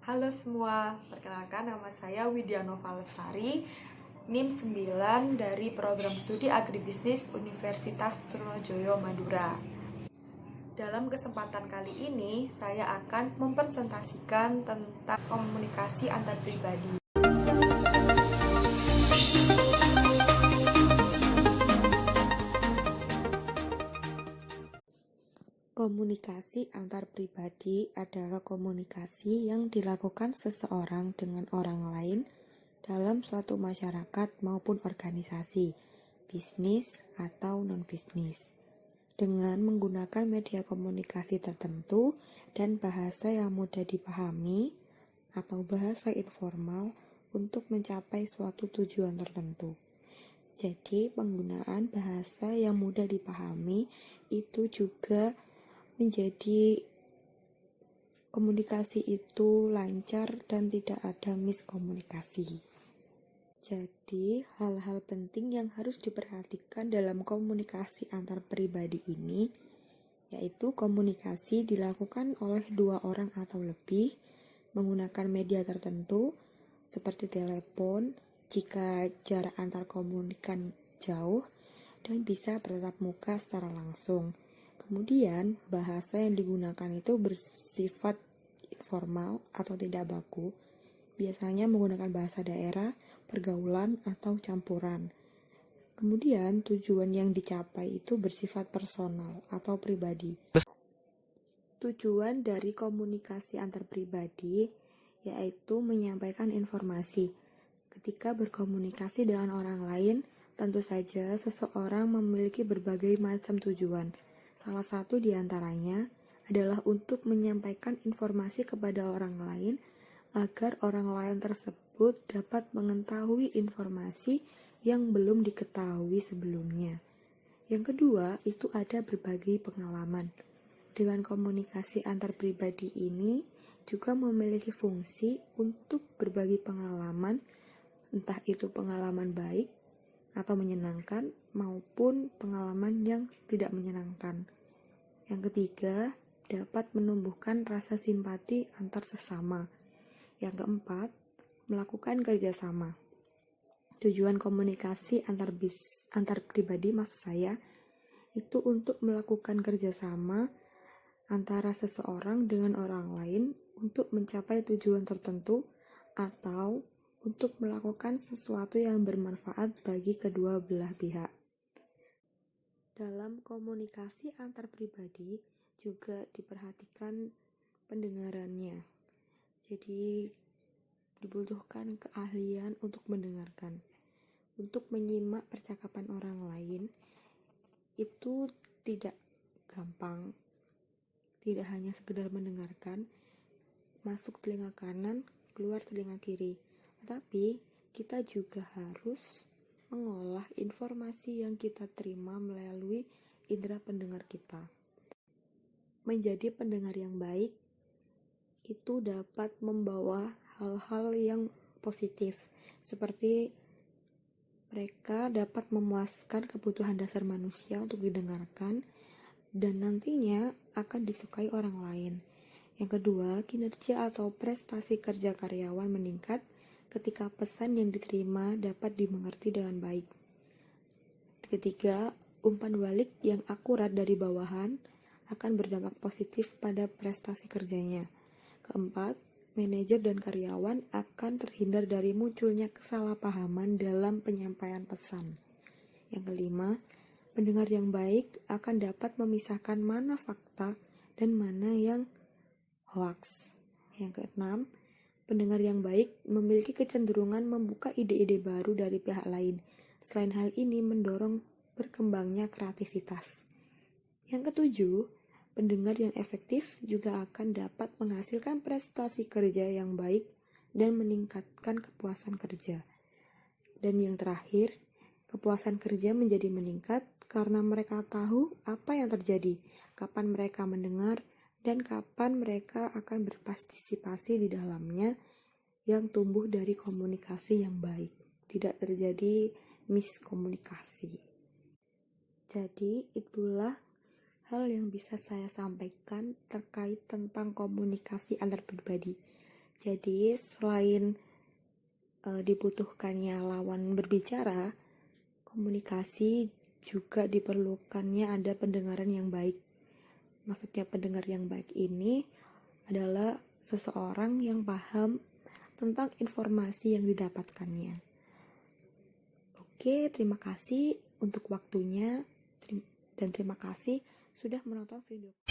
Halo semua, perkenalkan nama saya Widya Nova Lestari, NIM 9 dari Program Studi Agribisnis Universitas Trunojoyo, Madura. Dalam kesempatan kali ini, saya akan mempresentasikan tentang komunikasi antar pribadi. Komunikasi antar pribadi adalah komunikasi yang dilakukan seseorang dengan orang lain dalam suatu masyarakat maupun organisasi, bisnis atau non-bisnis, dengan menggunakan media komunikasi tertentu dan bahasa yang mudah dipahami atau bahasa informal untuk mencapai suatu tujuan tertentu. Jadi, penggunaan bahasa yang mudah dipahami itu juga menjadi komunikasi itu lancar dan tidak ada miskomunikasi. Jadi, hal-hal penting yang harus diperhatikan dalam komunikasi antar pribadi ini yaitu komunikasi dilakukan oleh dua orang atau lebih menggunakan media tertentu seperti telepon jika jarak antar komunikan jauh dan bisa bertatap muka secara langsung. Kemudian, bahasa yang digunakan itu bersifat informal atau tidak baku, biasanya menggunakan bahasa daerah, pergaulan, atau campuran. Kemudian, tujuan yang dicapai itu bersifat personal atau pribadi. Tujuan dari komunikasi antar pribadi yaitu menyampaikan informasi. Ketika berkomunikasi dengan orang lain, tentu saja seseorang memiliki berbagai macam tujuan. Salah satu di antaranya adalah untuk menyampaikan informasi kepada orang lain agar orang lain tersebut dapat mengetahui informasi yang belum diketahui sebelumnya. Yang kedua, itu ada berbagai pengalaman. Dengan komunikasi antar pribadi ini juga memiliki fungsi untuk berbagi pengalaman, entah itu pengalaman baik atau menyenangkan maupun pengalaman yang tidak menyenangkan. Yang ketiga, dapat menumbuhkan rasa simpati antar sesama. Yang keempat, melakukan kerjasama. Tujuan komunikasi antar pribadi maksud saya itu untuk melakukan kerjasama antara seseorang dengan orang lain untuk mencapai tujuan tertentu atau untuk melakukan sesuatu yang bermanfaat bagi kedua belah pihak. Dalam komunikasi antar pribadi juga diperhatikan pendengarannya. Jadi dibutuhkan keahlian untuk mendengarkan. Untuk menyimak percakapan orang lain itu tidak gampang. Tidak hanya sekedar mendengarkan, masuk telinga kanan, keluar telinga kiri. Tetapi kita juga harus mengolah informasi yang kita terima melalui indera pendengar kita. Menjadi pendengar yang baik itu dapat membawa hal-hal yang positif, seperti mereka dapat memuaskan kebutuhan dasar manusia untuk didengarkan dan nantinya akan disukai orang lain. Yang kedua, kinerja atau prestasi kerja karyawan meningkat ketika pesan yang diterima dapat dimengerti dengan baik. Ketiga, umpan balik yang akurat dari bawahan akan berdampak positif pada prestasi kerjanya. Keempat, manajer dan karyawan akan terhindar dari munculnya kesalahpahaman dalam penyampaian pesan. Yang kelima, pendengar yang baik akan dapat memisahkan mana fakta dan mana yang hoaks. Yang keenam, pendengar yang baik memiliki kecenderungan membuka ide-ide baru dari pihak lain. Selain hal ini mendorong berkembangnya kreativitas. Yang ketujuh, pendengar yang efektif juga akan dapat menghasilkan prestasi kerja yang baik dan meningkatkan kepuasan kerja. Dan yang terakhir, kepuasan kerja menjadi meningkat karena mereka tahu apa yang terjadi, kapan mereka mendengar, dan kapan mereka akan berpartisipasi di dalamnya yang tumbuh dari komunikasi yang baik. Tidak terjadi miskomunikasi. Jadi, itulah hal yang bisa saya sampaikan terkait tentang komunikasi antar pribadi. Jadi selain dibutuhkannya lawan berbicara, komunikasi juga diperlukannya ada pendengaran yang baik. Maksudnya pendengar yang baik ini adalah seseorang yang paham tentang informasi yang didapatkannya. Oke, terima kasih untuk waktunya dan terima kasih sudah menonton video.